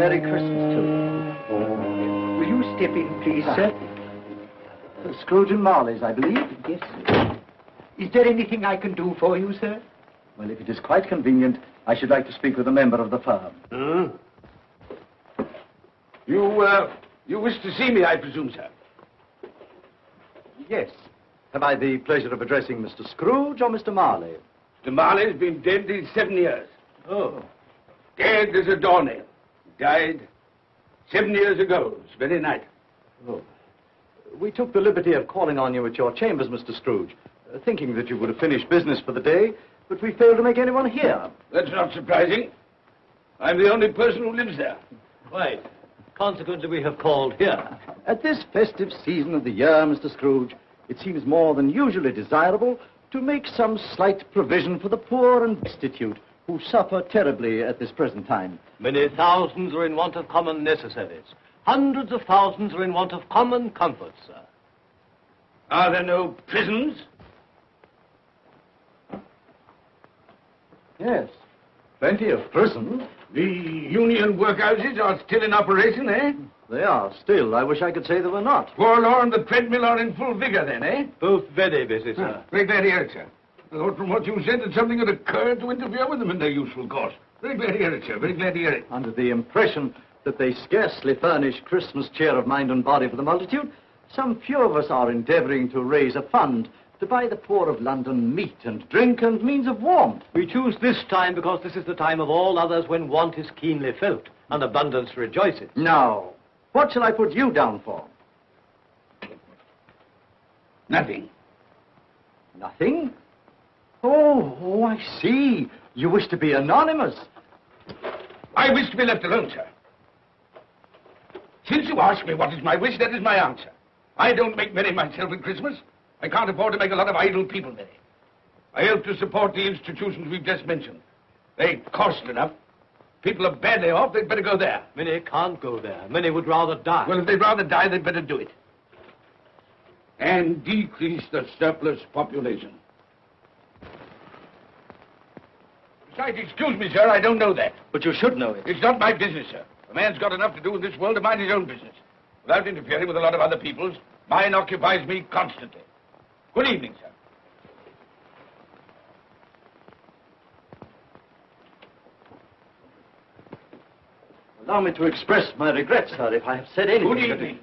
Merry Christmas to you. Will you step in, please, sir? Scrooge and Marley's, I believe. Yes, sir. Is there anything I can do for you, sir? Well, if it is quite convenient, I should like to speak with a member of the firm. You wish to see me, I presume, sir? Yes. Have I the pleasure of addressing Mr. Scrooge or Mr. Marley? Mr. Marley's been dead these 7 years. Oh. Dead as a doornail. Died 7 years ago, this very night. Oh. We took the liberty of calling on you at your chambers, Mr. Scrooge, thinking that you would have finished business for the day, but we failed to make anyone here. That's not surprising. I'm the only person who lives there. Right. Consequently, we have called here. At this festive season of the year, Mr. Scrooge, it seems more than usually desirable to make some slight provision for the poor and destitute who suffer terribly at this present time. Many thousands are in want of common necessaries. Hundreds of thousands are in want of common comforts, sir. Are there no prisons? Yes, plenty of prisons. The union workhouses are still in operation, eh? They are still. I wish I could say they were not. Warlaw and the treadmill are in full vigor then, eh? Both very busy, sir. Very glad to hear it, sir. I thought from what you said that something had occurred to interfere with them in their useful course. Very glad to hear it, sir. Very glad to hear it. Under the impression that they scarcely furnish Christmas cheer of mind and body for the multitude, some few of us are endeavoring to raise a fund to buy the poor of London meat and drink and means of warmth. We choose this time because this is the time of all others when want is keenly felt and abundance rejoices. Now, what shall I put you down for? Nothing. Nothing? Oh, I see. You wish to be anonymous. I wish to be left alone, sir. Since you ask me what is my wish, that is my answer. I don't make merry myself at Christmas. I can't afford to make a lot of idle people merry. I help to support the institutions we've just mentioned. They cost enough. People are badly off, they'd better go there. Many can't go there. Many would rather die. Well, if they'd rather die, they'd better do it. And decrease the surplus population. Besides, excuse me, sir, I don't know that. But you should know it. It's not my business, sir. A man's got enough to do in this world to mind his own business. Without interfering with a lot of other people's, mine occupies me constantly. Good evening, sir. Allow me to express my regrets, sir, if I have said anything. Good evening.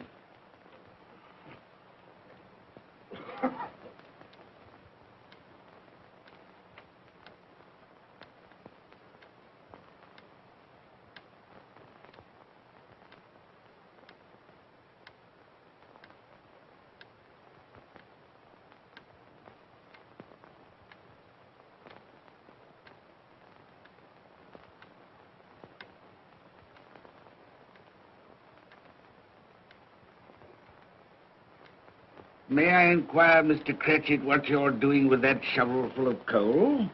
May I inquire, Mr. Cratchit, what you're doing with that shovel full of coal?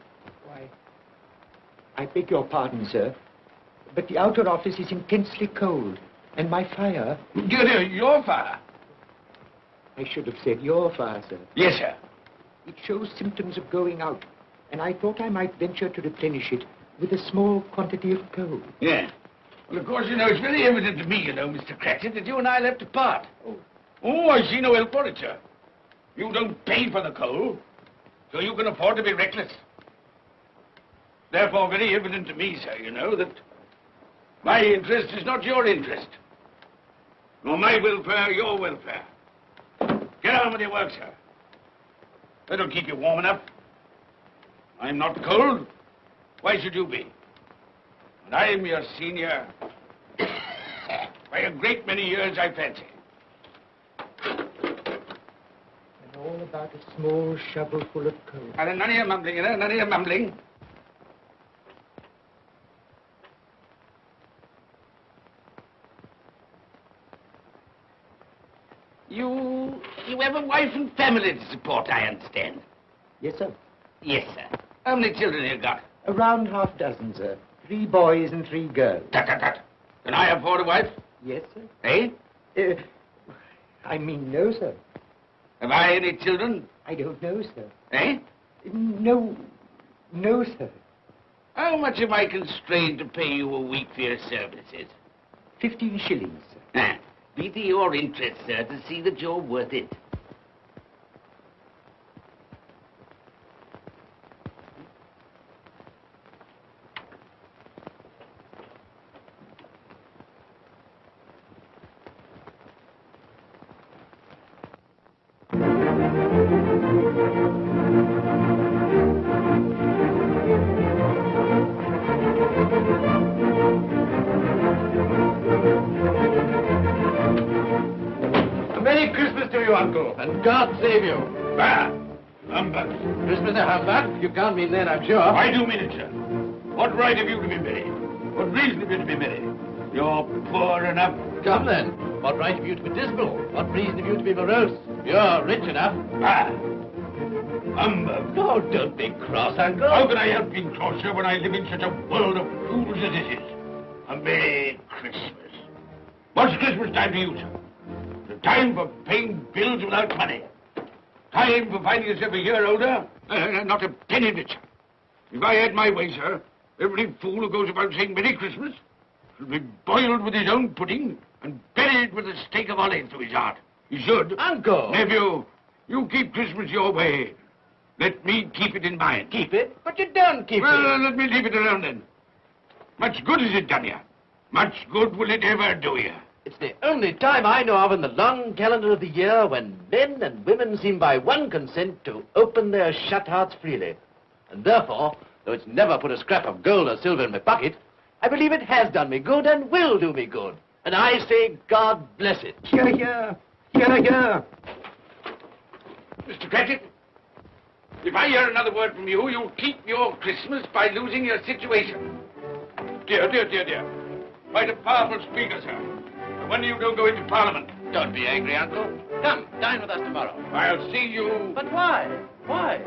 Why, I beg your pardon, sir, but the outer office is intensely cold, and my fire... Dear, your fire? I should have said your fire, sir. Yes, sir. It shows symptoms of going out, and I thought I might venture to replenish it with a small quantity of coal. Yeah. Well, of course, you know, it's very evident to me, you know, Mr. Cratchit, that you and I left apart. Oh, I see no help for it, sir. You don't pay for the coal, so you can afford to be reckless. Therefore, very evident to me, sir, you know, that my interest is not your interest. Nor my welfare, your welfare. Get on with your work, sir. That'll keep you warm enough. I'm not cold. Why should you be? And I'm your senior by a great many years, I fancy. All about a small shovel full of coal. None of your mumbling, you know, none of your mumbling. You have a wife and family to support, I understand. Yes, sir. Yes, sir. How many children you got? Around half dozen, sir. 3 boys and 3 girls. Tut, tut, tut. Can I afford a wife? Yes, sir. Eh? I mean, no, sir. Have I any children? I don't know, sir. Eh? No, sir. How much am I constrained to pay you a week for your services? 15 shillings, sir. Be to your interest, sir, to see that you're worth it. Merry Christmas to you, Uncle, and God save you. Ah, humbug. Christmas a humbug? You can't mean that, I'm sure. I do mean it, sir. What right have you to be merry? What reason have you to be merry? You're poor enough. Come then. What right have you to be dismal? What reason have you to be morose? You're rich enough. Ah, humbug. Oh, don't be cross, Uncle. How can I help being cross, sir, when I live in such a world of fools as this is? A Merry Christmas. What's Christmas time to you, sir? The time for paying bills without money. Time for finding yourself a year older? Not a penny of it, sir. If I had my way, sir, every fool who goes about saying Merry Christmas should be boiled with his own pudding and buried with a stake of olive through his heart. He should. Uncle! Nephew, you keep Christmas your way. Let me keep it in mine. Keep it? But you don't keep Well, let me leave it alone then. Much good has it done you? Much good will it ever do you? It's the only time I know of in the long calendar of the year when men and women seem by one consent to open their shut hearts freely. And therefore, though it's never put a scrap of gold or silver in my pocket, I believe it has done me good and will do me good. And I say, God bless it. Hear, hear. Hear, hear. Mr. Cratchit, if I hear another word from you, you'll keep your Christmas by losing your situation. Dear, dear, dear, dear. Quite a powerful speaker, sir. No wonder you don't go into Parliament. Don't be angry, Uncle. Come, dine with us tomorrow. I'll see you... But why? Why?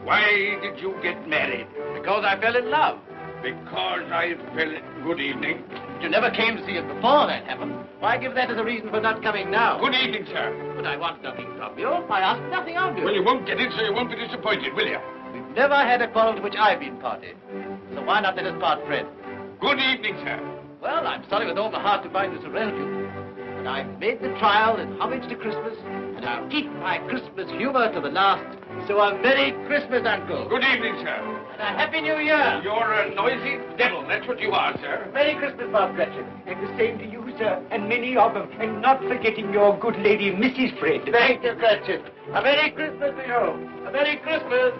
Why did you get married? Because I fell in love. Because I fell... Good evening. You never came to see it before that happened. Why give that as a reason for not coming now? Good evening, sir. But I want nothing from you. I ask nothing of you. Well, you won't get it, so you won't be disappointed, will you? We've never had a quarrel to which I've been party. So why not let us part friends? Good evening, sir. Well, I'm sorry with all my heart to find this a relative. But I've made the trial in homage to Christmas, and I'll keep my Christmas humor to the last. So a Merry Christmas, Uncle. Good evening, sir. And a Happy New Year. You're a noisy devil, that's what you are, sir. Merry Christmas, Bob Cratchit. And the same to you, sir, and many of them. And not forgetting your good lady, Mrs. Fred. Thank you, Cratchit. A Merry Christmas to you. A Merry Christmas.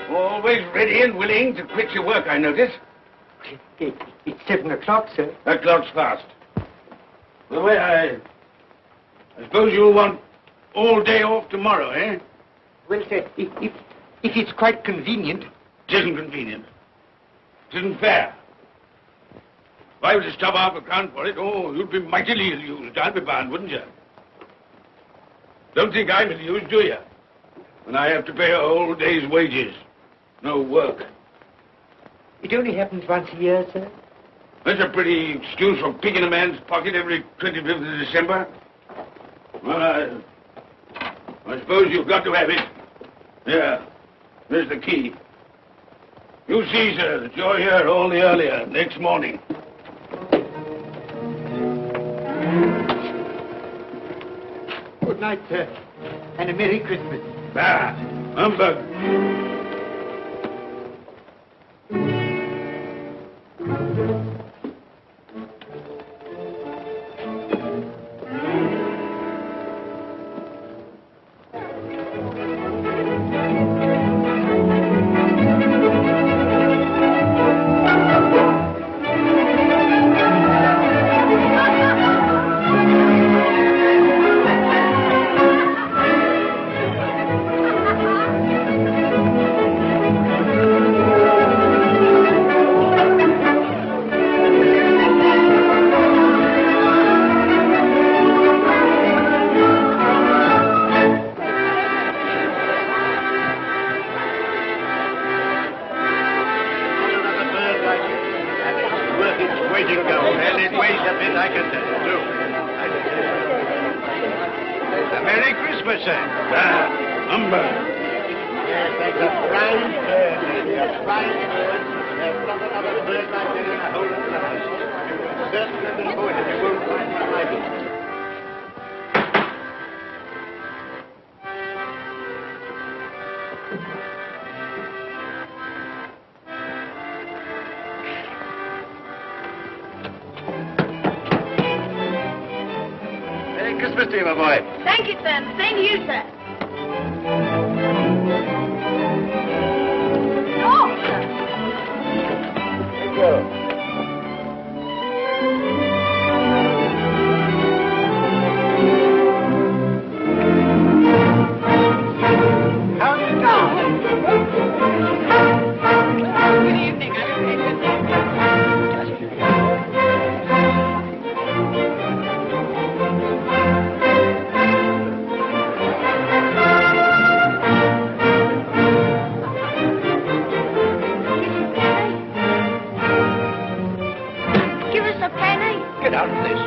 Always ready and willing to quit your work, I notice. It's 7 o'clock, sir. That clock's fast. Well, I suppose you'll want all day off tomorrow, eh? Well, sir, if it's quite convenient. It isn't convenient. It isn't fair. If I were to stop half a crown for it, oh, you'd be mightily ill-used, I'll be bound, wouldn't you? Don't think I'm ill-used, do you? When I have to pay a whole day's wages. No work. It only happens once a year, sir. That's a pretty excuse for picking a man's pocket every 25th of December. Well, I suppose you've got to have it. Yeah, there's the key. You see, sir, that you're here all the earlier next morning. Good night, sir. And a Merry Christmas. Ah, humbug. ready to go. And it weighs a bit, I can tell you, too. A Merry Christmas, sir. Humbug. Yes, that's a fine bird, lady, a fine bird. There's not another bird like that in the whole of the house. You will certainly be going if you won't find one like it. Merry Christmas to you, my boy. Thank you, sir. Same to you, sir. Oh, sir. Thank you. How do you go? Good evening. Give us a penny. Get out of this.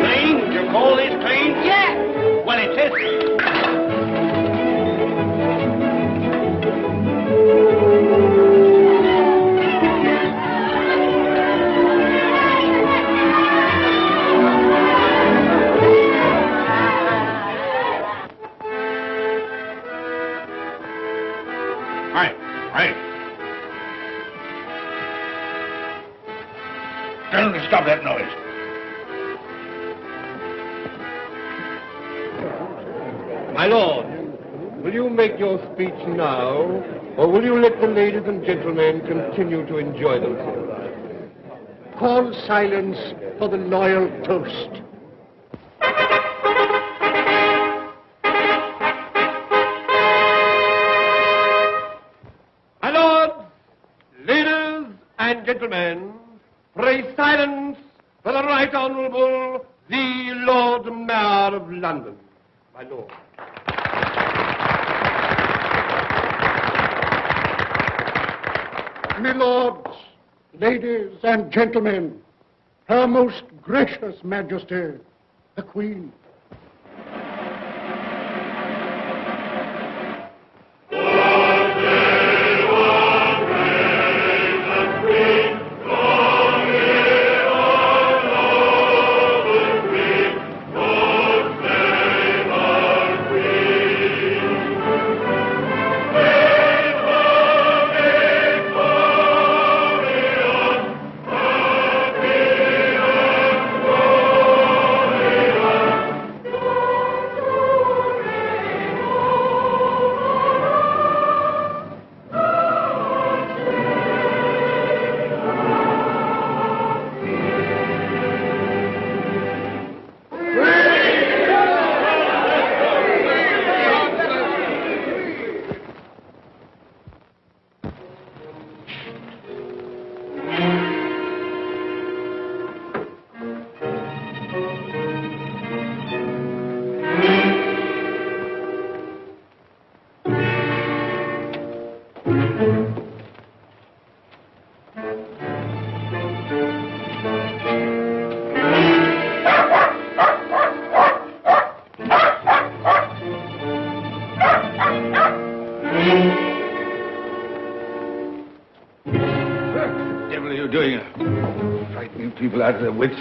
Clean? You call this clean? Yeah. Well, it is. Right. Tell them to stop that noise. My lord, will you make your speech now, or will you let the ladies and gentlemen continue to enjoy themselves? Call silence for the loyal toast. My lord, ladies and gentlemen, pray silence for the Right Honourable the Lord Mayor of London. My lord. My lords, ladies and gentlemen, Her Most Gracious Majesty, the Queen. What the devil are you doing? Frightening people out of their wits.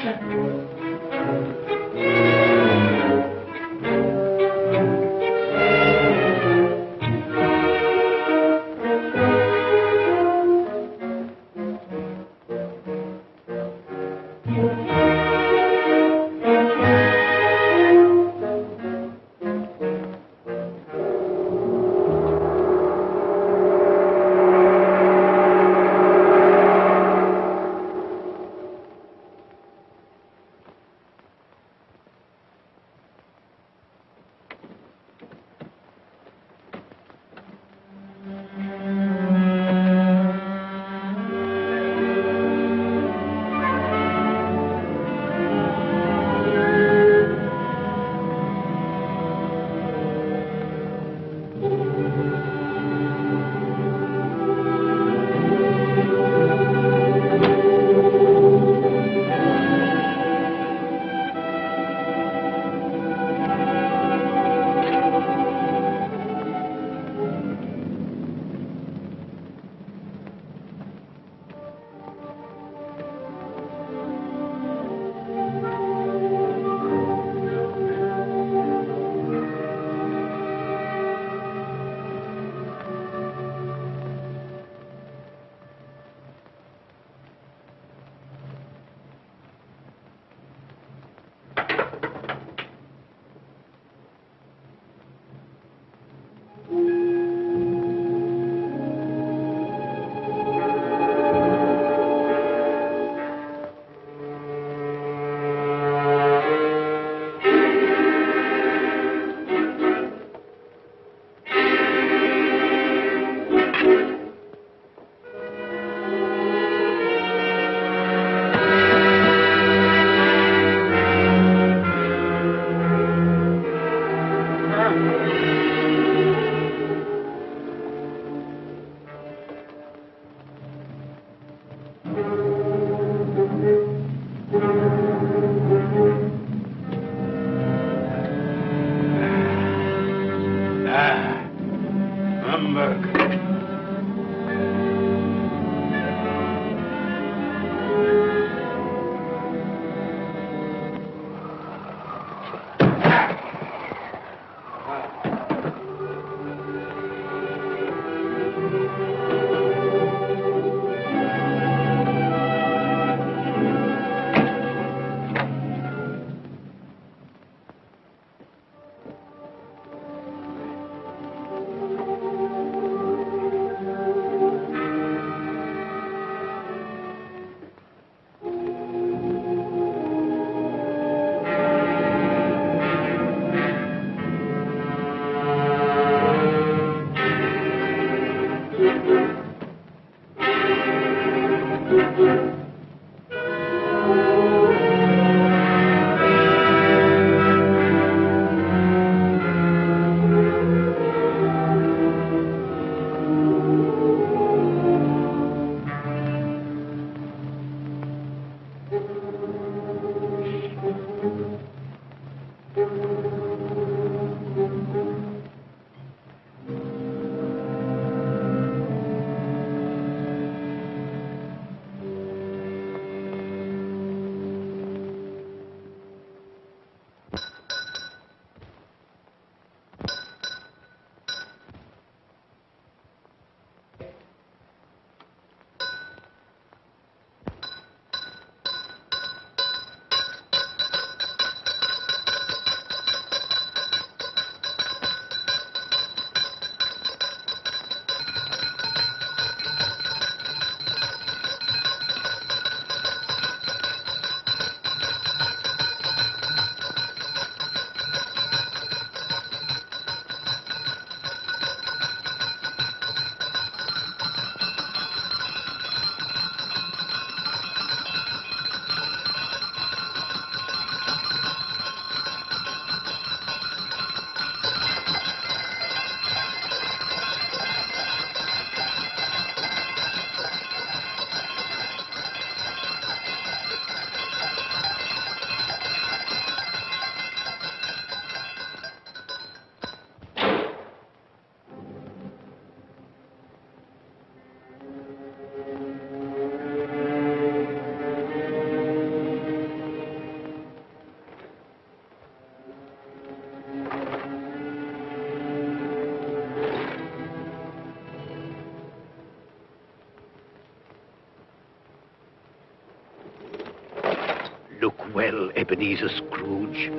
well, Ebenezer Scrooge,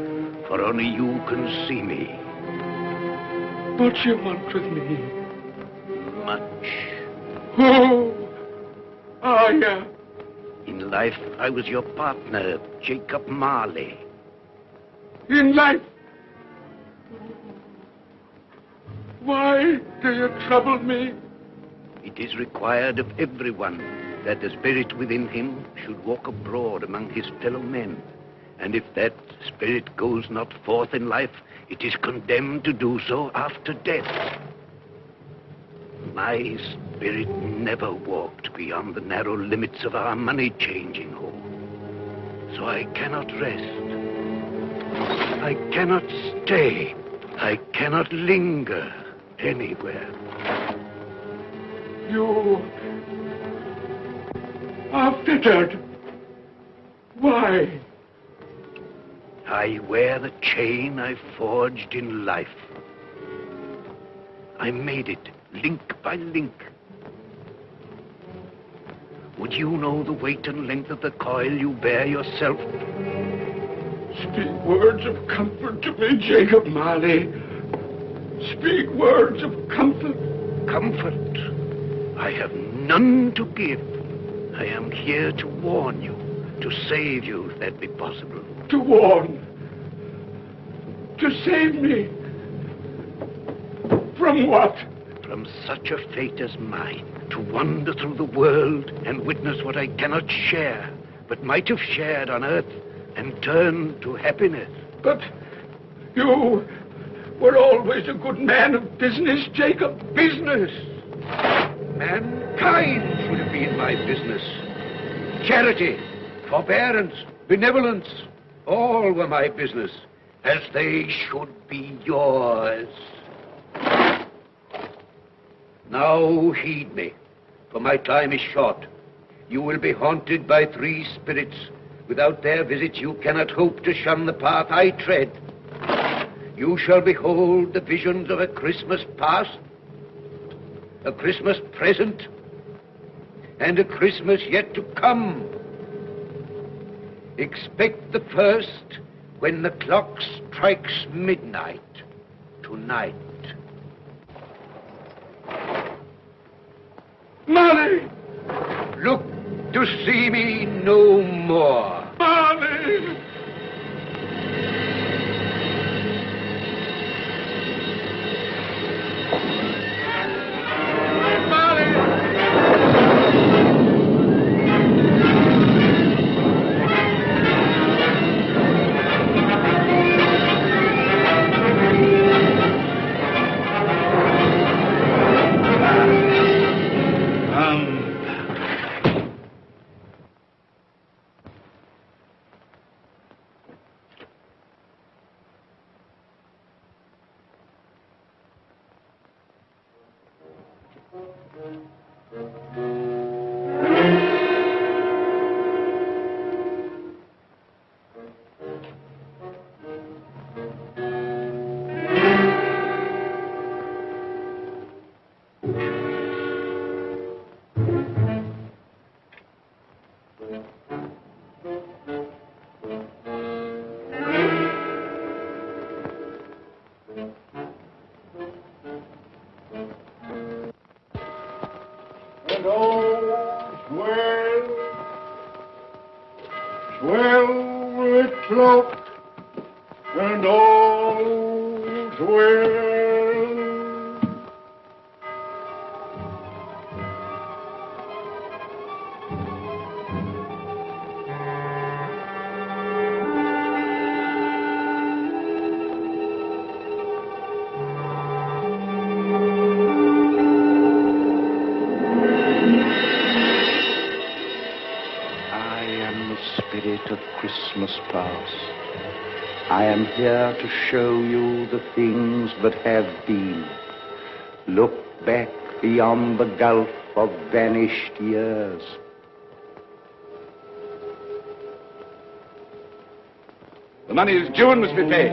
for only you can see me. What do you want with me? Much. Oh, yeah. In life, I was your partner, Jacob Marley. In life? Why do you trouble me? It is required of everyone that the spirit within him should walk abroad among his fellow men. And if that spirit goes not forth in life, it is condemned to do so after death. My spirit never walked beyond the narrow limits of our money-changing hall. So I cannot rest. I cannot stay. I cannot linger anywhere. You are fettered. Why? I wear the chain I forged in life. I made it link by link. Would you know the weight and length of the coil you bear yourself? Speak words of comfort to me, Jacob Marley. Speak words of comfort. Comfort? I have none to give. I am here to warn you, to save you, if that be possible. To warn? To save me? From what? From such a fate as mine, to wander through the world and witness what I cannot share, but might have shared on earth and turn to happiness. But you were always a good man of business, Jacob. Business? Mankind should have been my business. Charity, forbearance, benevolence, all were my business, as they should be yours. Now heed me, for my time is short. You will be haunted by 3 spirits. Without their visit, you cannot hope to shun the path I tread. You shall behold the visions of a Christmas past, a Christmas present, and a Christmas yet to come. Expect the first when the clock strikes midnight tonight. Marley! Look to see me no more. Marley! I am here to show you the things that have been. Look back beyond the gulf of vanished years. The money is due and must be paid.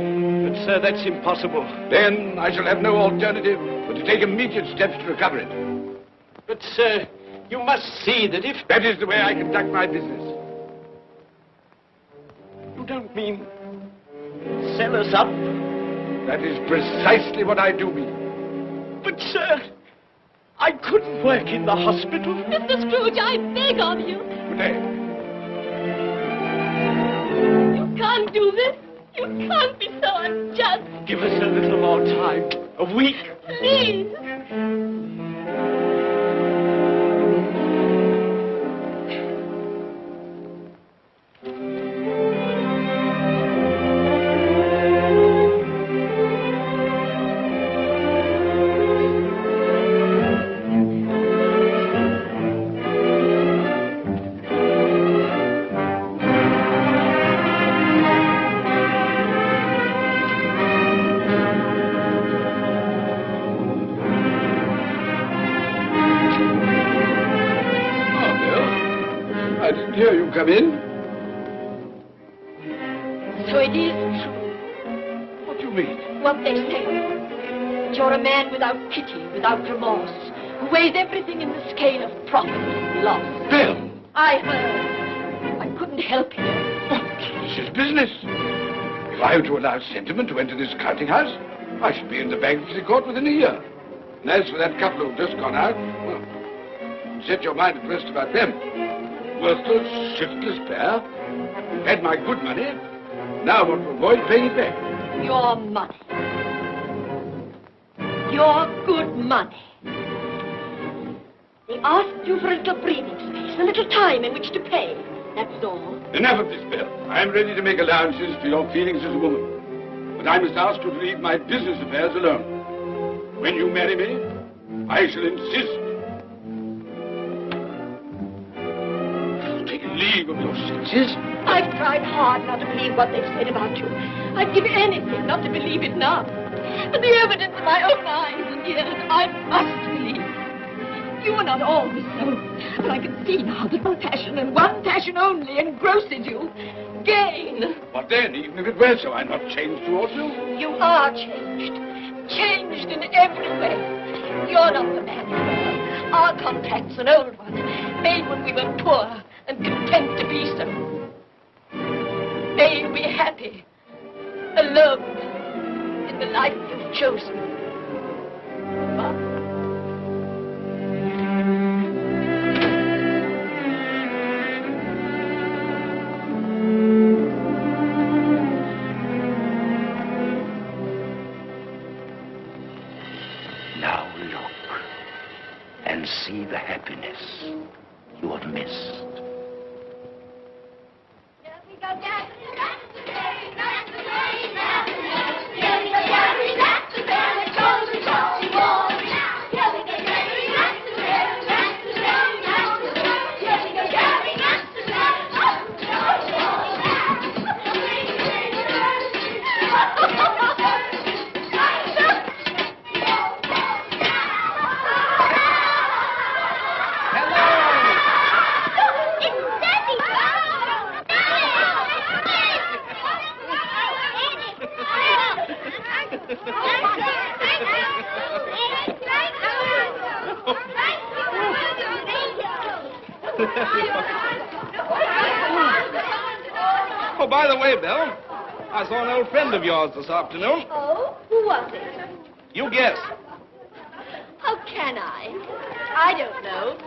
But, sir, that's impossible. Then I shall have no alternative but to take immediate steps to recover it. But, sir, you must see that if... That is the way I conduct my business. You You don't mean... Sell us up? That is precisely what I do mean. But, sir, I couldn't work in the hospital. Mr. Scrooge, I beg of you. Good day. You can't do this. You can't be so unjust. Give us a little more time. A week. Please. Come in. So it is true. What do you mean? What they say. That you're a man without pity, without remorse, who weighs everything in the scale of profit and loss. Bill! I heard. I couldn't help it. This is business. If I were to allow sentiment to enter this counting house, I should be in the bankruptcy court within a year. And as for that couple who've just gone out, well, set your mind at rest about them. Worthless, shiftless pair. Had my good money. Now want to avoid paying it back. Your money. Your good money. They asked you for a little breathing space, a little time in which to pay. That's all. Enough of this, Bill. I'm ready to make allowances for your feelings as a woman. But I must ask you to leave my business affairs alone. When you marry me, I shall insist. Leave of your senses. I've tried hard not to believe what they've said about you. I'd give anything not to believe it now. But the evidence of my own eyes and ears, I must believe. You are not always so. But I can see now that one passion and one passion only engrosses you. Gain. But then, even if it were so, I'm not changed towards you. You are changed. Changed in every way. You're not the man you were. Our contact's an old one, made when we were poor and content to be so. May you be happy, alone, in the life you've chosen. Now look and see the happiness you have missed. Oh, by the way, Bill, I saw an old friend of yours this afternoon. Oh? Who was it? You guess. How can I? I don't know.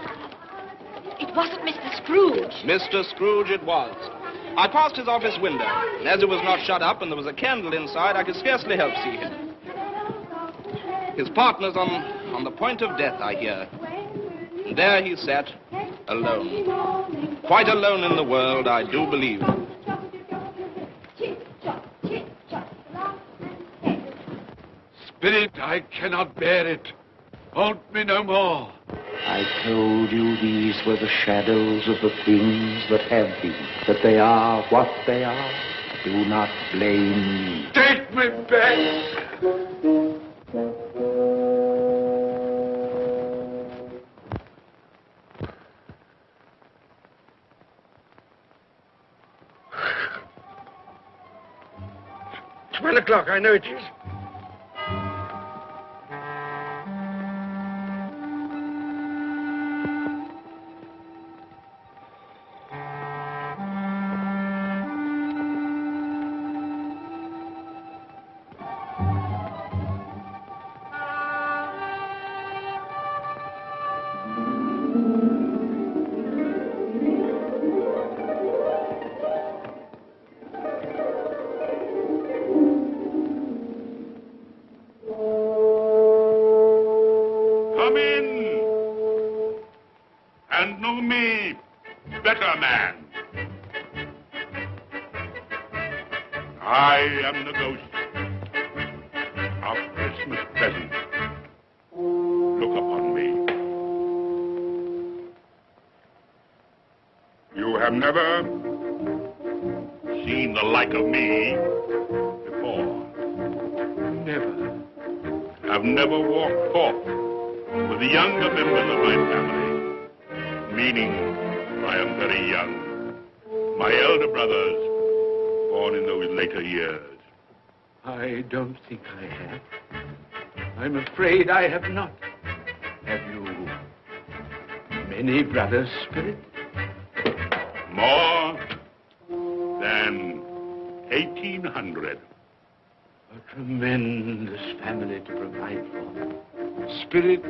It wasn't Mr. Scrooge. Mr. Scrooge it was. I passed his office window, and as it was not shut up and there was a candle inside, I could scarcely help see him. His partner's on the point of death, I hear. And there he sat, alone. Quite alone in the world, I do believe. Spirit, I cannot bear it. Haunt me no more. I told you these were the shadows of the things that have been, that they are what they are. Do not blame me. Take me back. $12 I know it is. better man. I am the ghost of Christmas present. Look upon me. You have never seen the like of me before. Never. I've never walked forth with the younger members of my family, meaning I am very young. My elder brothers, born in those later years. I don't think I have. I'm afraid I have not. Have you many brothers, Spirit? More than 1,800. A tremendous family to provide for. Spirit,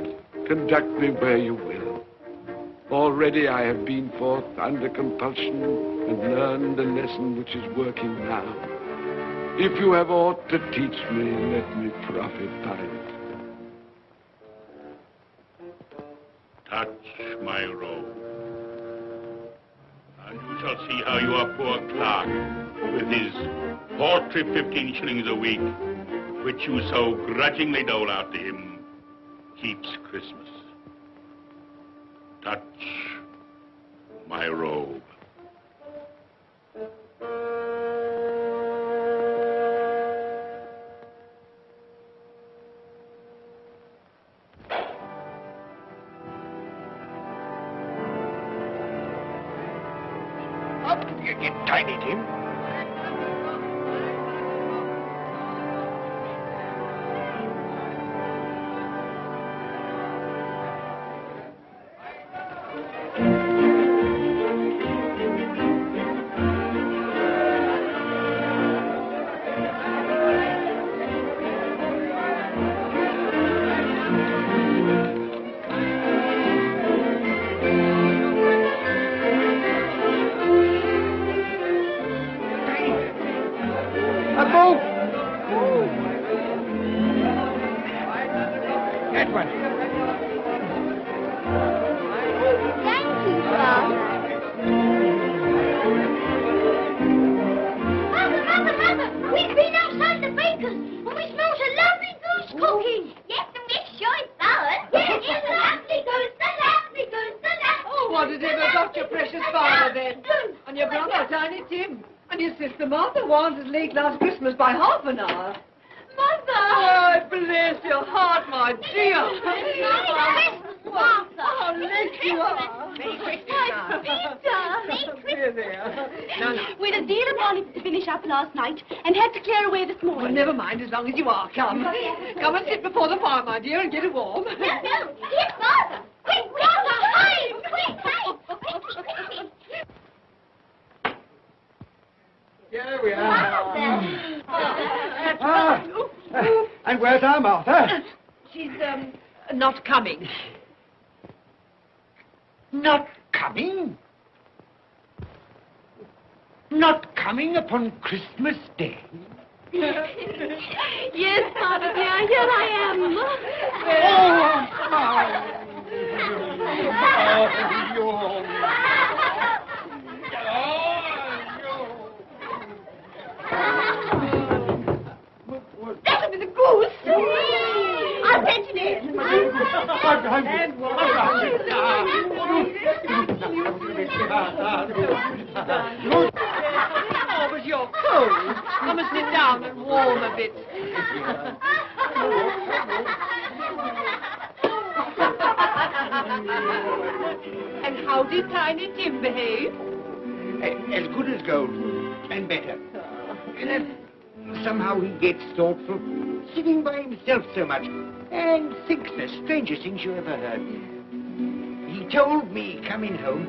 conduct me where you will. Already I have been forth under compulsion and learned the lesson which is working now. If you have aught to teach me, let me profit by it. Touch my robe, and you shall see how your poor clerk, with his paltry 15 shillings a week, which you so grudgingly dole out to him, keeps Christmas. Touch my robe. How did you get Tiny Tim? Last Christmas by half an hour. Mother! Oh, bless your heart, my dear. Merry Christmas, Martha. Oh, bless you are. Merry Christmas, Peter. No. We had a deal of bonnets to finish up last night and had to clear away this morning. Well, never mind, as long as you are. Come. Come and sit before the fire, my dear, and get it warm. No. Here's Martha. Quick, Martha, hide. Quick. Here we are. And where's our Martha? She's, not coming. Not coming? Not coming upon Christmas Day? Yes, Martha, dear, here I am. That was a goose. I'll fetch it in. Oh, but you're cold. Come and sit down and warm a bit. And how did Tiny Tim behave? As good as gold, and better. Somehow he gets thoughtful, sitting by himself so much, and thinks the strangest things you ever heard. He told me, coming home,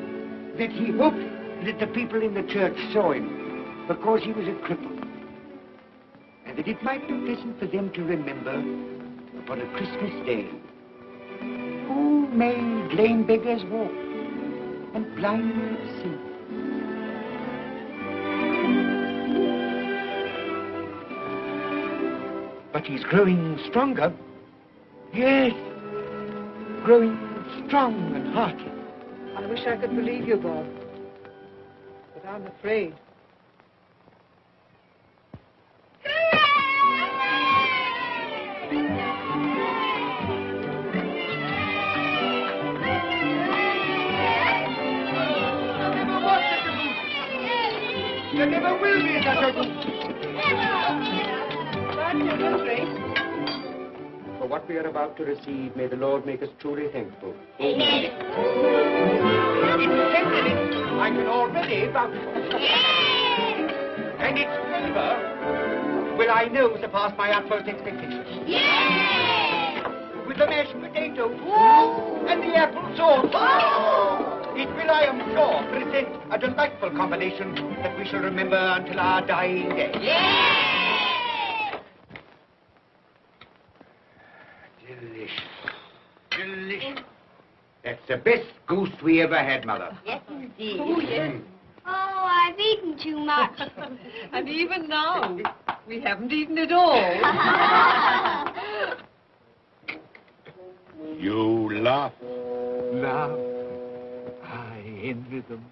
that he hoped that the people in the church saw him, because he was a cripple, and that it might be pleasant for them to remember, upon a Christmas day, who made lame beggars walk, and blind men see. But he's growing stronger. Yes, growing strong and hearty. I wish I could believe you, Bob. I'm afraid. There never will be such a goose. For what we are about to receive, may the Lord make us truly thankful. Amen. It's gentlemen I can already vouch for. And its flavor will I know surpass my utmost expectations. With the mashed potato and the apple sauce, it will, I am sure, present a delightful combination that we shall remember until our dying day. Delicious. Delicious. That's the best goose we ever had, Mother. Yes, indeed. Oh, yes. Oh, I've eaten too much. And even now, we haven't eaten it all. You laugh. Laugh. I envy them.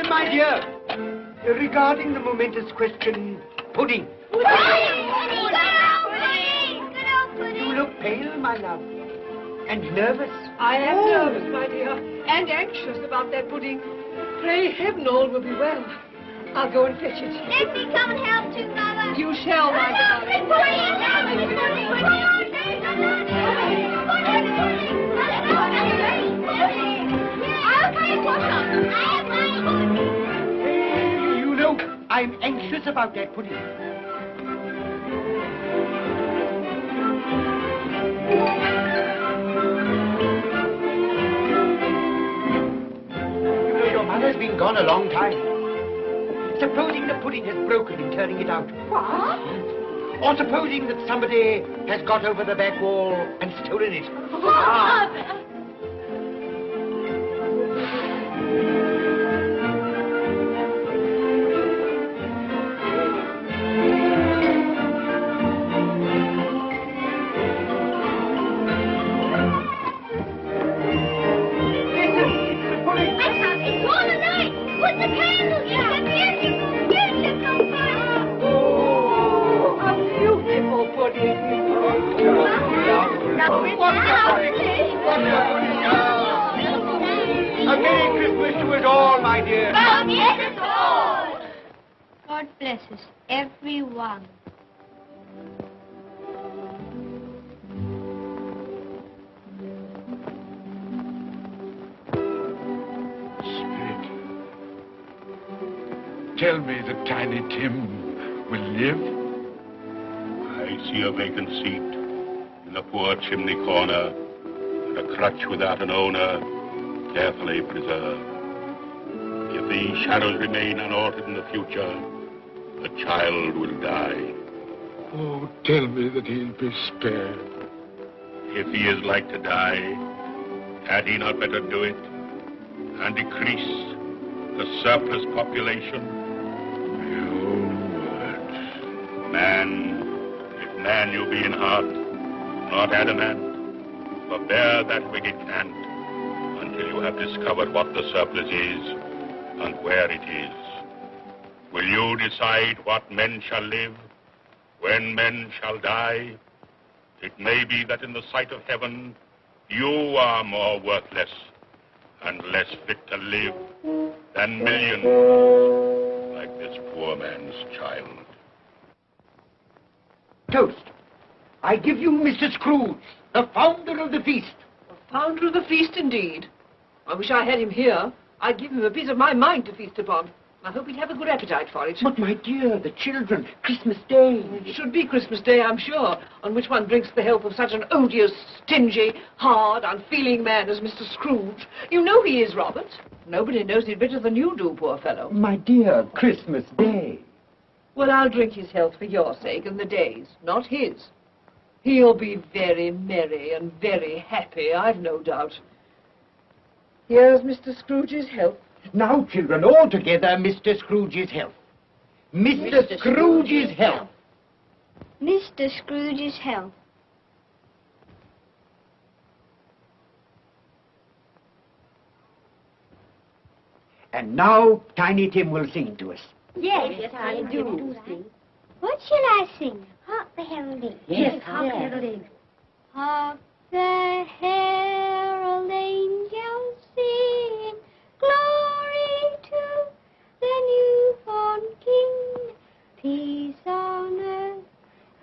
My dear, regarding the momentous question, pudding. You look pale, my love, and nervous. I am nervous, my dear, and anxious about that pudding. Pray heaven all will be well. I'll go and fetch it. Let me come and help too, Mother. You shall, my darling. You know, I'm anxious about that pudding. You know, your mother's been gone a long time. Supposing the pudding has broken in turning it out. What? Or supposing that somebody has got over the back wall and stolen it. A Merry Christmas to us all, my dear. God bless us, everyone. Spirit, tell me that Tiny Tim will live. I see a vacant seat in the poor chimney corner, and a crutch without an owner, carefully preserved. If these shadows remain unaltered in the future, the child will die. Oh, tell me that he'll be spared. If he is like to die, had he not better do it and decrease the surplus population? Your words. Man, if man you be in heart, not adamant, forbear that wicked cant until you have discovered what the surplus is and where it is. Will you decide what men shall live, when men shall die? It may be that in the sight of heaven, you are more worthless and less fit to live than millions like this poor man's child. Toast. I give you Mr. Scrooge, the founder of the feast. Founder of the feast, indeed. I wish I had him here. I'd give him a piece of my mind to feast upon. I hope he'd have a good appetite for it. But, my dear, the children, Christmas Day. It should be Christmas Day, I'm sure, on which one drinks the health of such an odious, stingy, hard, unfeeling man as Mr. Scrooge. You know he is, Robert. Nobody knows it better than you do, poor fellow. My dear, Christmas Day. Well, I'll drink his health for your sake and the day's, not his. He'll be very merry and very happy, I've no doubt. Here's Mr. Scrooge's health. Now, children, all together, Mr. Scrooge's health. Mr. Scrooge's health. Mr. Scrooge's health. And now Tiny Tim will sing to us. Yes, I do sing. What shall I sing? Hark the heralding. Yes, hark the heralding. Hark the herald angels sing, glory to the newborn King, peace on earth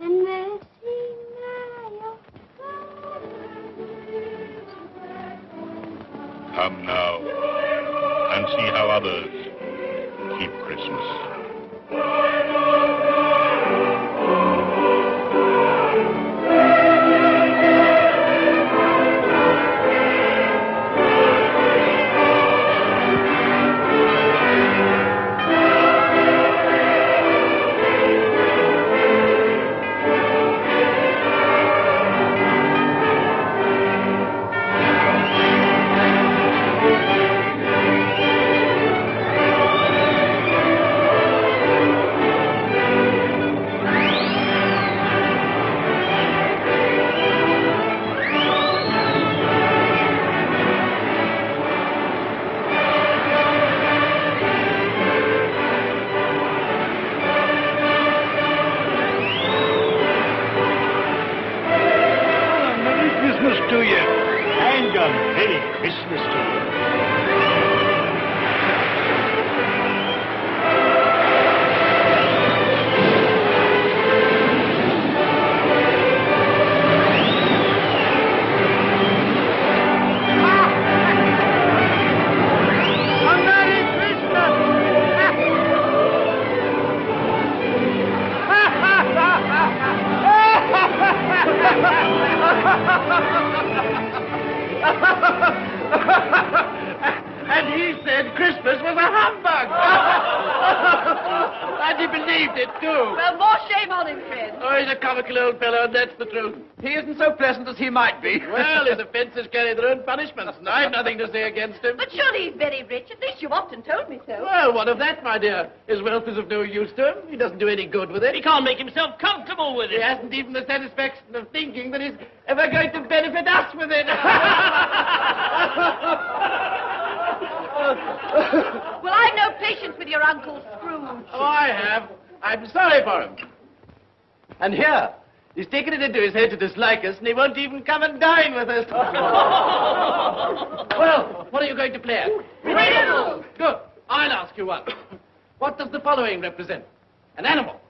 and mercy nigh of God. Come now and see how others keep Christmas. And he said Christmas was a humbug. And he believed it, too. Well, more shame on him, Fred. Oh, he's a comical old fellow, and that's the truth. He isn't so pleasant as he might be. Well, his offences carry their own punishments, and I've nothing to say against him. But surely he's very rich. At least you've often told me so. Well, what of that, my dear? His wealth is of no use to him. He doesn't do any good with it. He can't make himself comfortable with it. He hasn't even the satisfaction of thinking that he's ever going to benefit us with it. Well, I've no patience with your Uncle Scrooge. Oh, I have. I'm sorry for him. And here, he's taken it into his head to dislike us, and he won't even come and dine with us. Well, what are you going to play at? Riddles. Good. I'll ask you one. What does the following represent? An animal.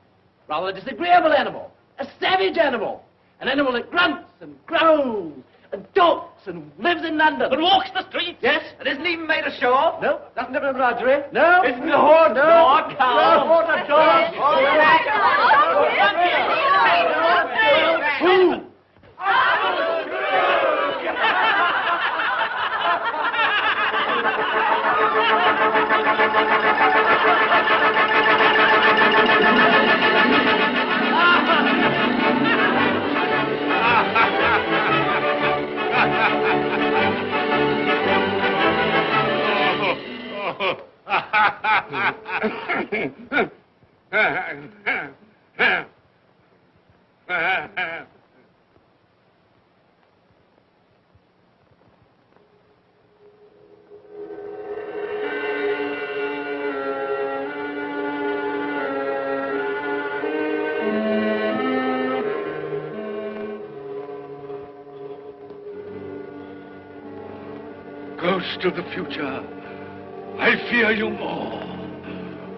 Rather a disagreeable animal. A savage animal. An animal that grunts and growls and talks and lives in London. But walks the streets? Yes. And isn't even made a show of? No. Doesn't have a menagerie? No. Isn't the horse? No. No. No. What a dog. Who? Ghost of the future, I fear you more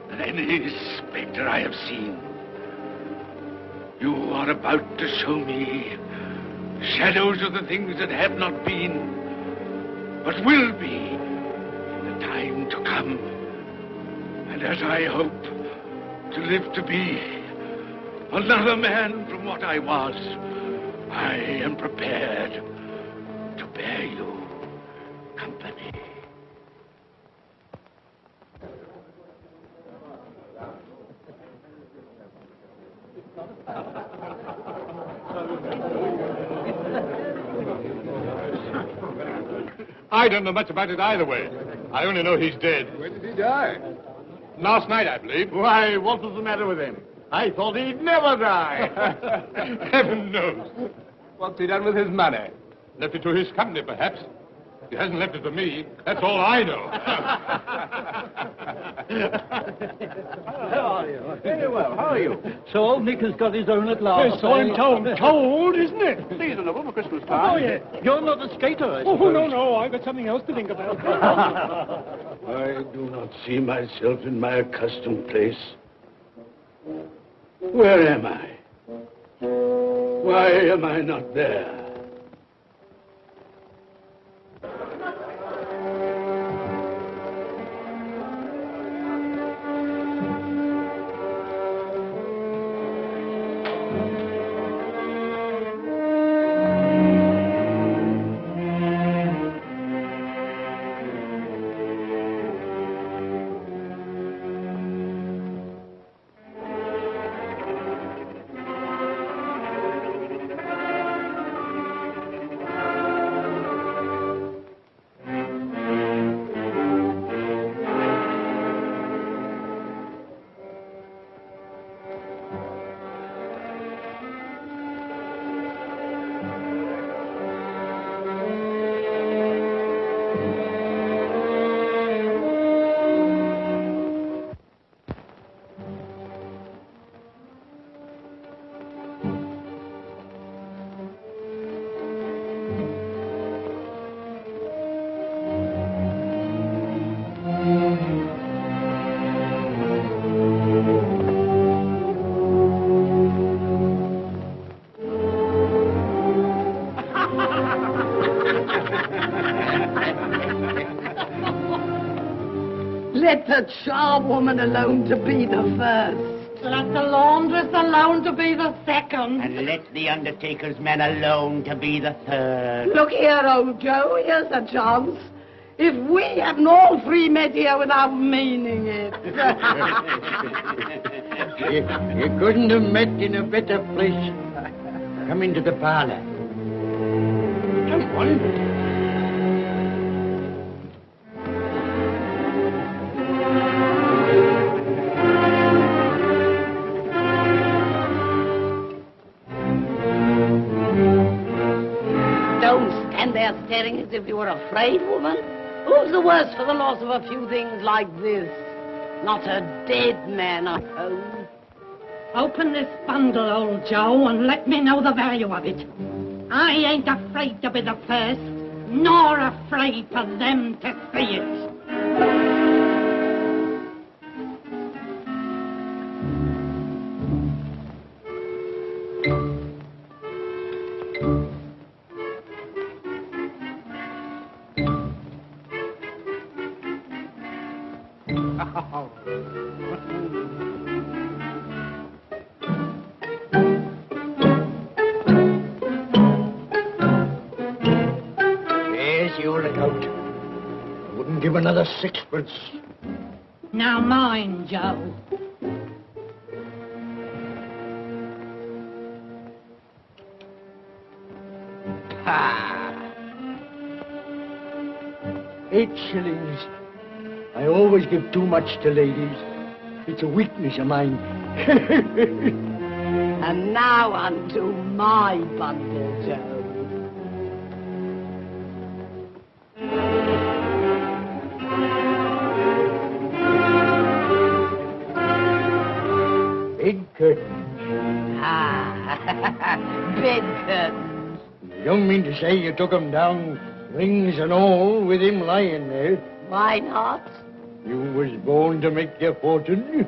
than any spectre I have seen. You are about to show me shadows of the things that have not been, but will be in the time to come. And as I hope to live to be another man from what I was, I am prepared to bear you company. I don't know much about it either way. I only know he's dead. When did he die? Last night, I believe. Why, what was the matter with him? I thought he'd never die. Heaven knows. What's he done with his money? Left it to his company, perhaps. He hasn't left it to me. That's all I know. How are you? Very well. How are you? So Nick has got his own at last. Yes, so I'm told. Told, isn't it? Seasonable for Christmas time. Oh, yeah. You're not a skater, I suppose. Oh, no, I've got something else to think about. I do not see myself in my accustomed place. Where am I? Why am I not there? Let the charwoman alone to be the first. Let the laundress alone to be the second. And let the undertaker's man alone to be the third. Look here, old Joe, here's a chance. If we hadn't all three met here without meaning it. You couldn't have met in a better place. Come into the parlor. Come on. Staring as if you were afraid, woman? Who's the worse for the loss of a few things like this? Not a dead man, I hope. Open this bundle, old Joe, and let me know the value of it. I ain't afraid to be the first, nor afraid for them to see it. There's your lookout. I wouldn't give another sixpence. Now mind, Joe. Ah. 8 shillings. I always give too much to ladies. It's a weakness of mine. And now unto my bundle, Joe. Big curtains. Ah, bed curtains. You don't mean to say you took 'em down, rings and all, with him lying there? Why not? You was born to make your fortune,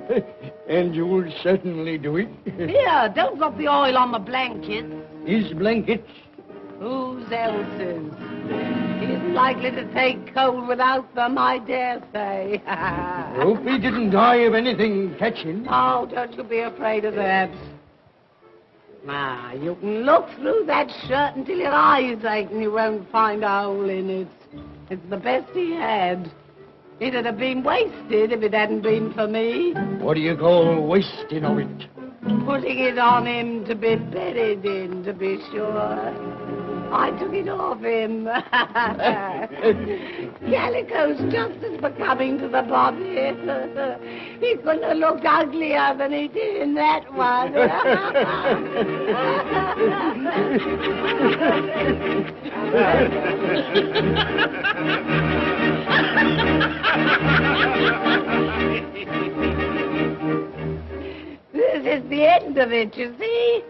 and you'll certainly do it. Here, don't drop the oil on the blankets. His blankets? Whose else's? He isn't likely to take cold without them, I dare say. Hope he didn't die of anything catching. Oh, don't you be afraid of that. Ah, you can look through that shirt until your eyes ache and you won't find a hole in it. It's the best he had. It'd have been wasted if it hadn't been for me. What do you call wasting of it? Putting it on him to be buried in, to be sure. I took it off him. Calico's just as becoming to the body. He couldn't have looked uglier than he did in that one. This is the end of it, you see.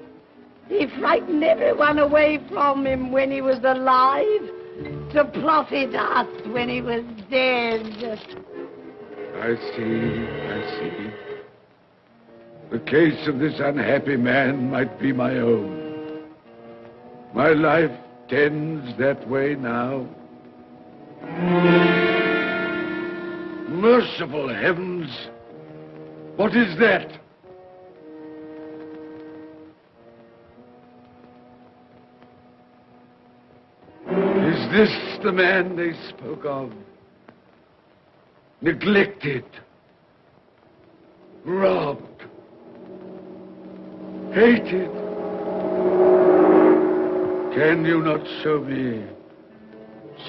He frightened everyone away from him when he was alive, to profit us when he was dead. I see. The case of this unhappy man might be my own. My life tends that way now. Merciful heavens! What is that? Is this the man they spoke of? Neglected, robbed, hated. Can you not show me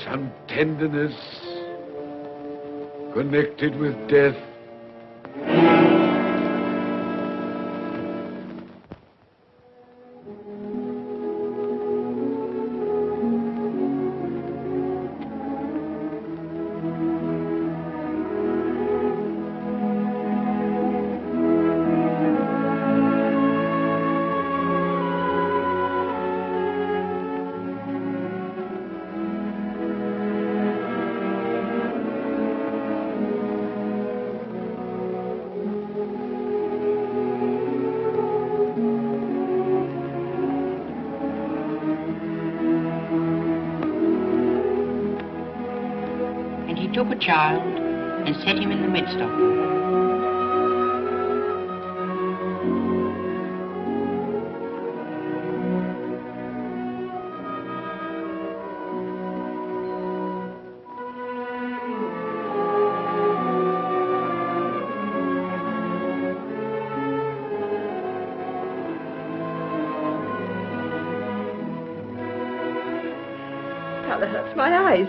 some tenderness connected with death? Took a child and set him in the midst of them. Colour hurts my eyes.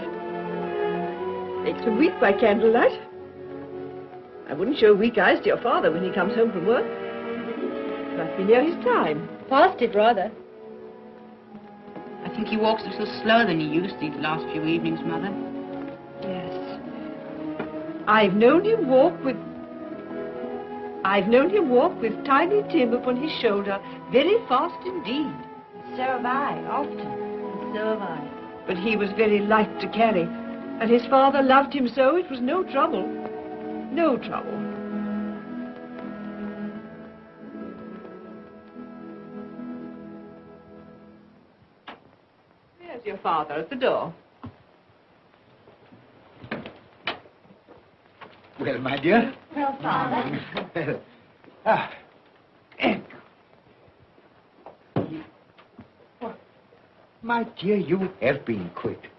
Makes me weak by candlelight. I wouldn't show weak eyes to your father when he comes home from work. It must be near his time. Past it, rather. I think he walks a little slower than he used these last few evenings, Mother. Yes. I've known him walk with Tiny Tim upon his shoulder, very fast indeed. So have I, often. And so have I. But he was very light to carry. And his father loved him so, it was no trouble. No trouble. There's your father at the door. Well, my dear. Well, Father. My dear, you have been quick.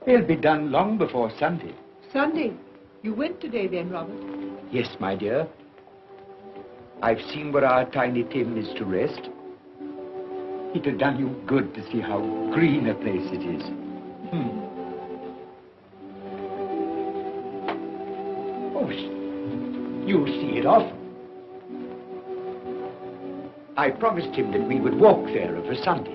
They'll be done long before Sunday. Sunday? You went today then, Robert? Yes, my dear. I've seen where our tiny Tim is to rest. It'd have done you good to see how green a place it is. Oh, you'll see it often. I promised him that we would walk there of a Sunday.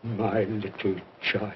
My little child.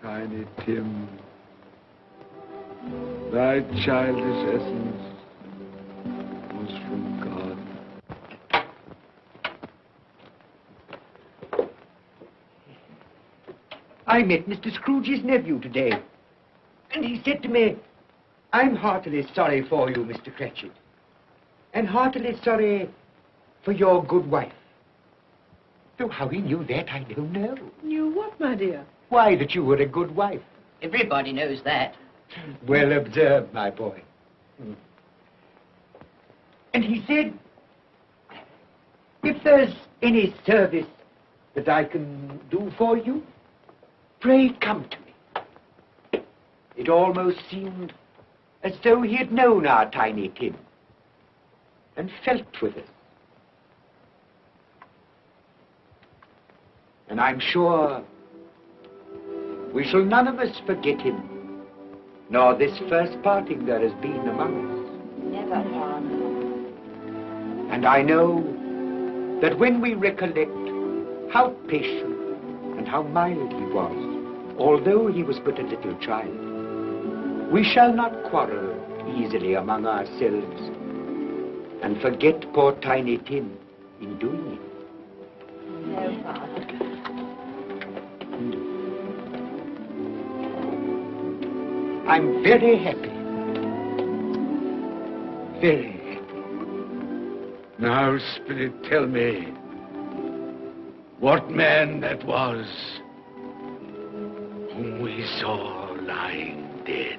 Tiny Tim, thy childish essence was from God. I met Mr. Scrooge's nephew today, and he said to me, I'm heartily sorry for you, Mr. Cratchit, and heartily sorry for your good wife. Though how he knew that, I don't know. Knew what, my dear? Why, that you were a good wife. Everybody knows that. Well observed, my boy. And he said, if there's any service that I can do for you, pray come to me. It almost seemed as though he had known our Tiny Tim and felt with us. And I'm sure we shall none of us forget him, nor this first parting there has been among us. Never, Father. And I know that when we recollect how patient and how mild he was, although he was but a little child, we shall not quarrel easily among ourselves and forget poor Tiny Tim in doing it. No, Father. I'm very happy. Very happy. Now, Spirit, tell me what man that was whom we saw lying dead.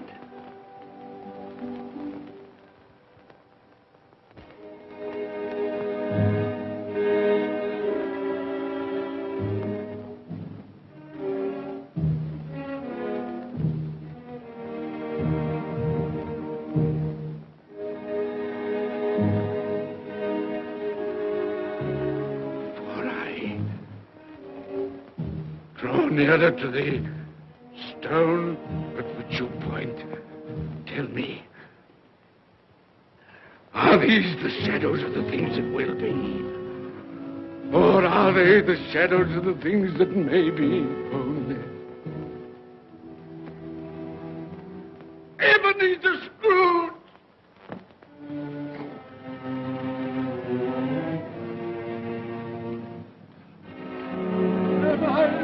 Nearer to the stone at which you point. Tell me, are these the shadows of the things that will be? Or are they the shadows of the things that may be only? Ebenezer Scrooge!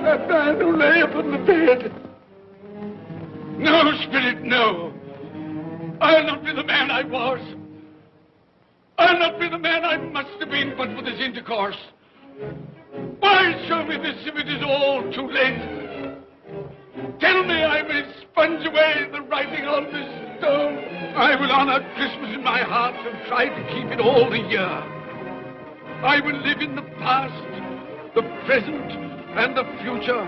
That man who lay upon the bed. No, Spirit, no. I'll not be the man I was. I'll not be the man I must have been but for this intercourse. Why show me this if it is all too late? Tell me I may sponge away the writing on this stone. I will honor Christmas in my heart and try to keep it all the year. I will live in the past, the present, and the future.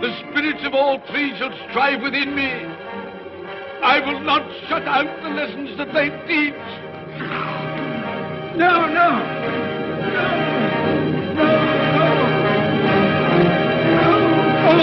The spirits of all three shall strive within me. I will not shut out the lessons that they teach. No, no. No, no, no. No.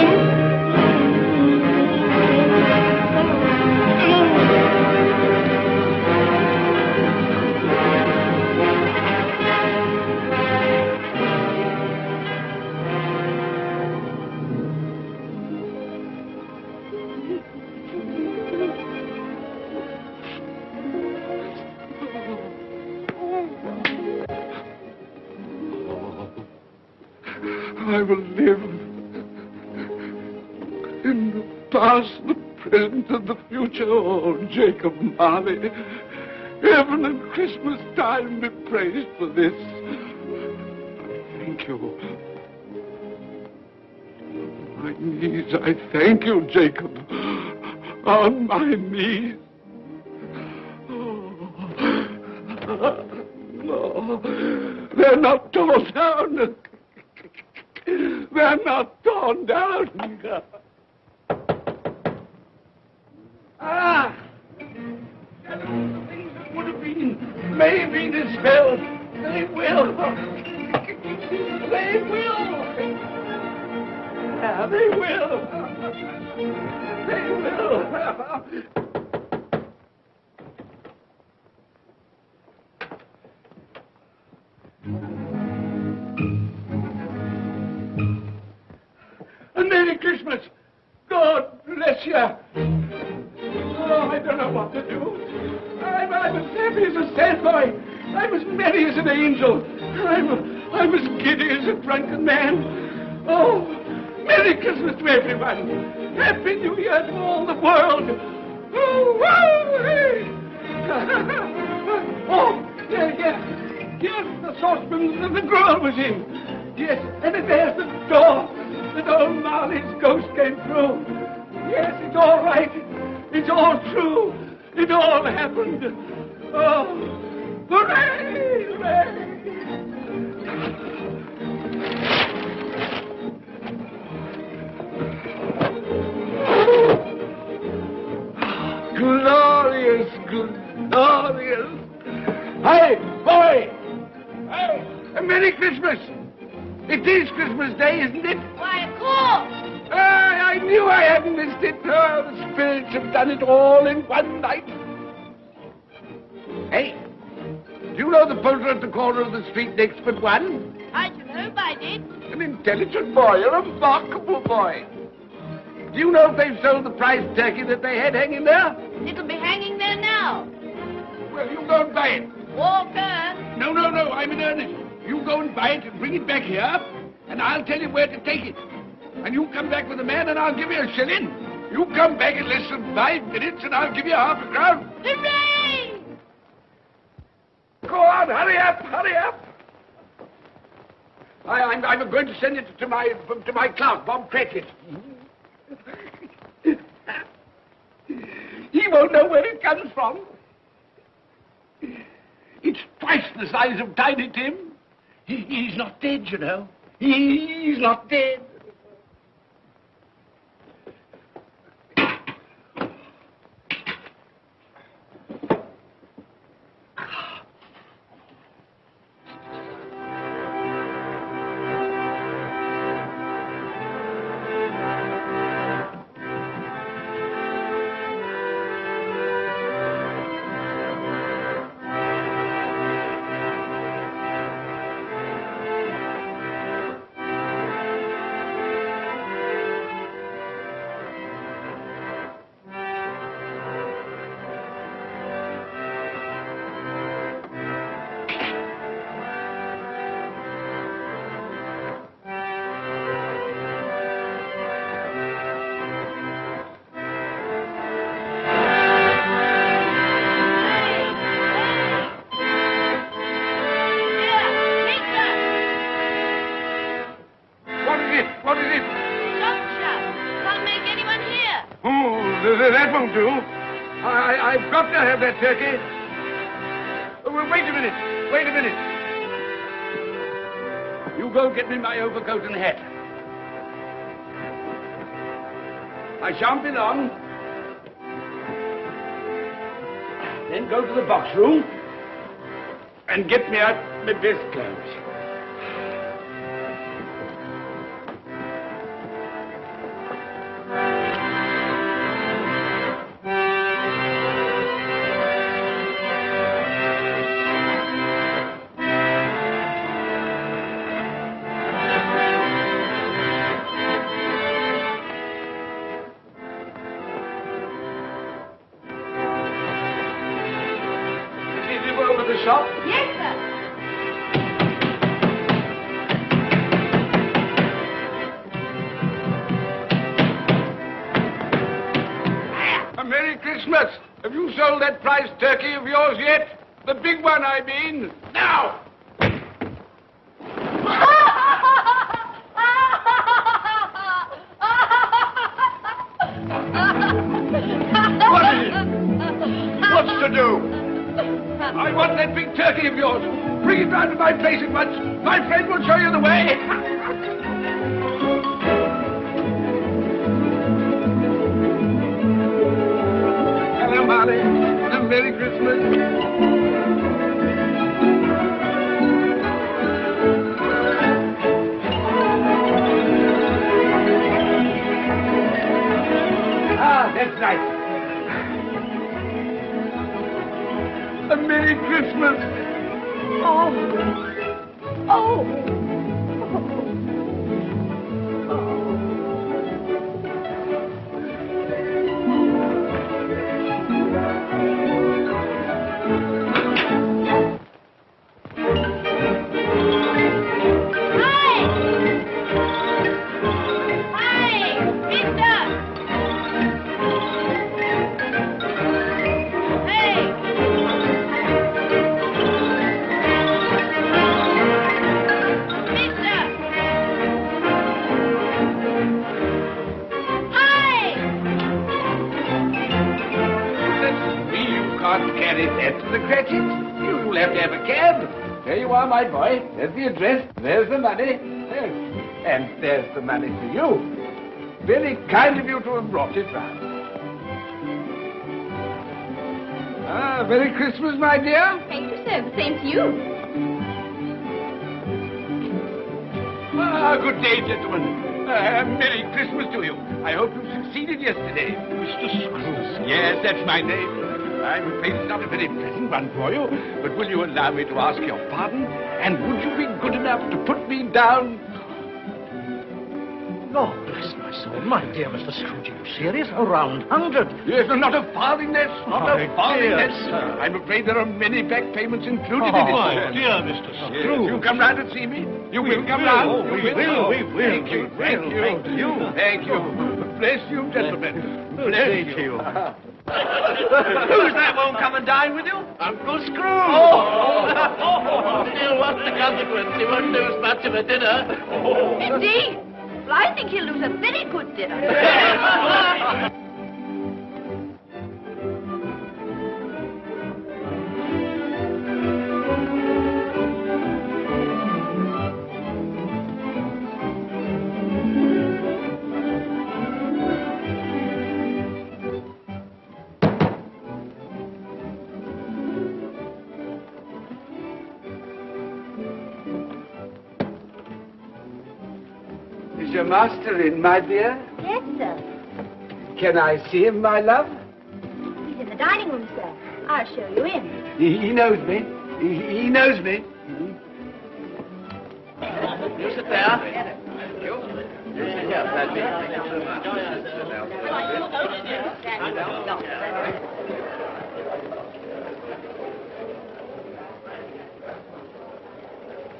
I will live in the past, the present, and the future. Oh, Jacob Marley, heaven and Christmas time be praised for this. Thank you. my knees, I thank you, Jacob. On my knees. No, they're not torn down. They're not torn down. Ah! Things that would have been maybe dispelled. They will. They will. Yeah, they will. They will. A Merry Christmas. God bless you. Oh, I don't know what to do. I'm as happy as a sandboy. I'm as merry as an angel. I'm as giddy as a drunken man. Oh, Merry Christmas to everyone. Happy New Year to all the world. Oh, wow, hey. Oh, yes, the saucepan that the girl was in. Yes, and there's the door that old Marley's ghost came through. Yes, it's all right. It's all true. It all happened. Oh, hooray, hooray. Glorious, glorious. Hey, boy! Hey, a Merry Christmas! It is Christmas Day, isn't it? Why, of course! I knew I hadn't missed it. Oh, the spirits have done it all in one night. Hey, do you know the poulterer at the corner of the street next but one? I should hope I did. An intelligent boy, a remarkable boy. Do you know if they've sold the prize turkey that they had hanging there? It'll be hanging there now. Well, you go and buy it. Walker! No, I'm in earnest. You go and buy it and bring it back here, and I'll tell you where to take it. And you come back with a man, and I'll give you a shilling. You come back in less than 5 minutes, and I'll give you half a crown. Hooray! Go on, hurry up, hurry up. I'm going to send it to my clerk, Bob Cratchit. He won't know where it comes from. It's twice the size of Tiny Tim. He's not dead, you know. He's not dead. That won't do. I've got to have that turkey. Well, wait a minute. You go get me my overcoat and hat. I shan't be long. Then go to the box room and get me out my best clothes. Shop? Yes, sir. A Merry Christmas. Have you sold that prize turkey of yours yet? The big one, I mean. Now! turkey of yours. Bring it round to my place at once. My friend will show you the way. Hello, Marley. And Merry Christmas. That's right. A Merry Christmas. Oh. Oh. You'll have to have a cab. There you are, my boy. There's the address. There's the money. Yes. And there's the money for you. Very kind of you to have brought it round. Ah, Merry Christmas, my dear. Thank you, sir. The same to you. Ah, good day, gentlemen. Merry Christmas to you. I hope you succeeded yesterday. Mr. Scrooge. Yes, that's my name. I'm afraid it's not a very pleasant one for you, but will you allow me to ask your pardon? And would you be good enough to put me down? Lord bless my soul, my dear Mr. Scrooge, are you serious? A round 100? Yes, and not a farthing less, not My a farthing dear less. sir. I'm afraid there are many back payments included in it. My dear Mr. Yes, Scrooge. you come round and see me. You will come will. round. Oh, we will. Thank you. Thank you. Thank you. Thank you. Bless you, gentlemen. Bless you. Who's that won't come and dine with you? Uncle Scrooge. Still, what's the consequence? He won't lose much of a dinner. Indeed. Well, I think he'll lose a very good dinner. Is your master in, my dear? Yes, sir. Can I see him, my love? He's in the dining room, sir. I'll show you in. He knows me. He knows me. You sit there. Thank you. You sit here, Paddy. Thank you so much.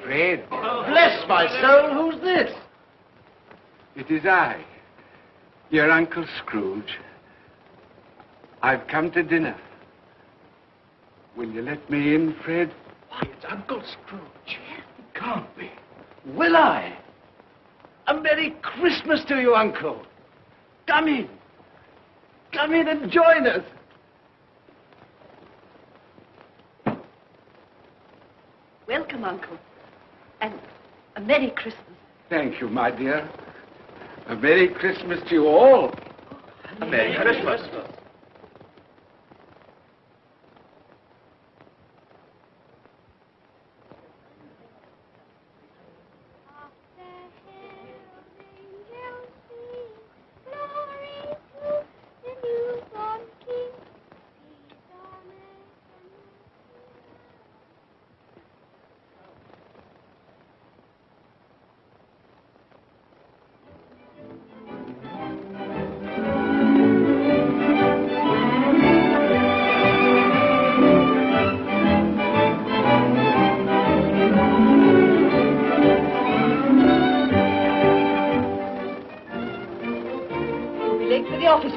Fred. Bless my soul, who's this? It is I, your Uncle Scrooge. I've come to dinner. Will you let me in, Fred? Why, it's Uncle Scrooge. It can't be. Will I? A Merry Christmas to you, Uncle. Come in. Come in and join us. Welcome, Uncle. And a Merry Christmas. Thank you, my dear. A Merry Christmas to you all. A Merry Christmas.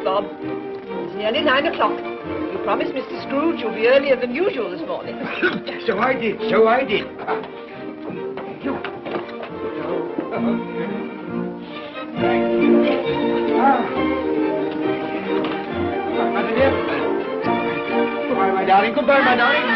Bob. It's nearly 9 o'clock. You promised Mr. Scrooge you'll be earlier than usual this morning. So I did. So I did. You. Thank you. Goodbye, my dear. Goodbye, my darling. Goodbye, my darling.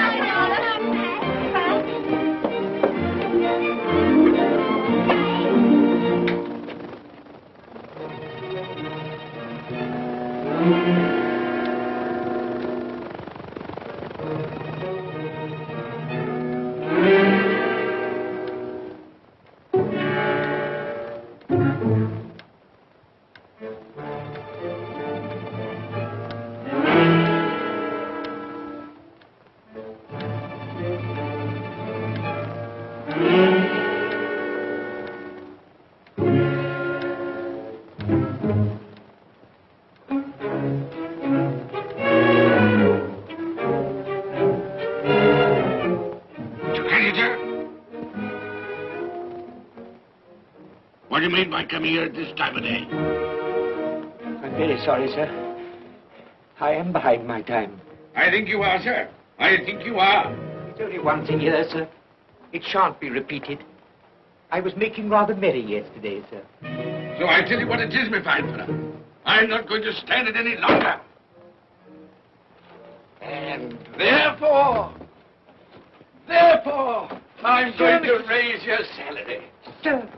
What do you mean by coming here at this time of day? I'm very sorry, sir. I am behind my time. I think you are, sir. I think you are. It's only once a year, sir. It shan't be repeated. I was making rather merry yesterday, sir. So I tell you what it is, my fine fellow. I'm not going to stand it any longer. And therefore, I'm going to raise your salary. Sir,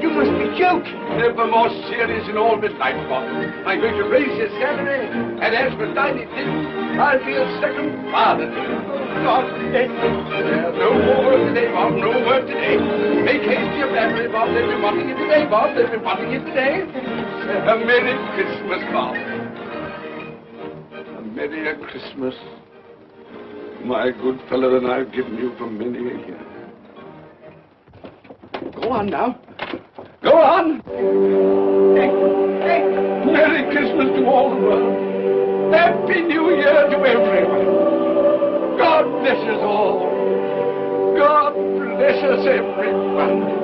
you must be joking. Never more serious in all my life, Bob. I'm going to raise your salary, and as for tiny things, I'll be a second father to you. God bless you. No more work today, Bob. No work today. Make haste to your family, Bob. They'll be wanting you today, Bob. They'll be wanting you today. A Merry Christmas, Bob. A Merry Christmas. My good fellow and I've given you for many a year. Go on now. Go on. Merry Christmas to all the world. Happy New Year to everyone. God bless us all. God bless us everyone.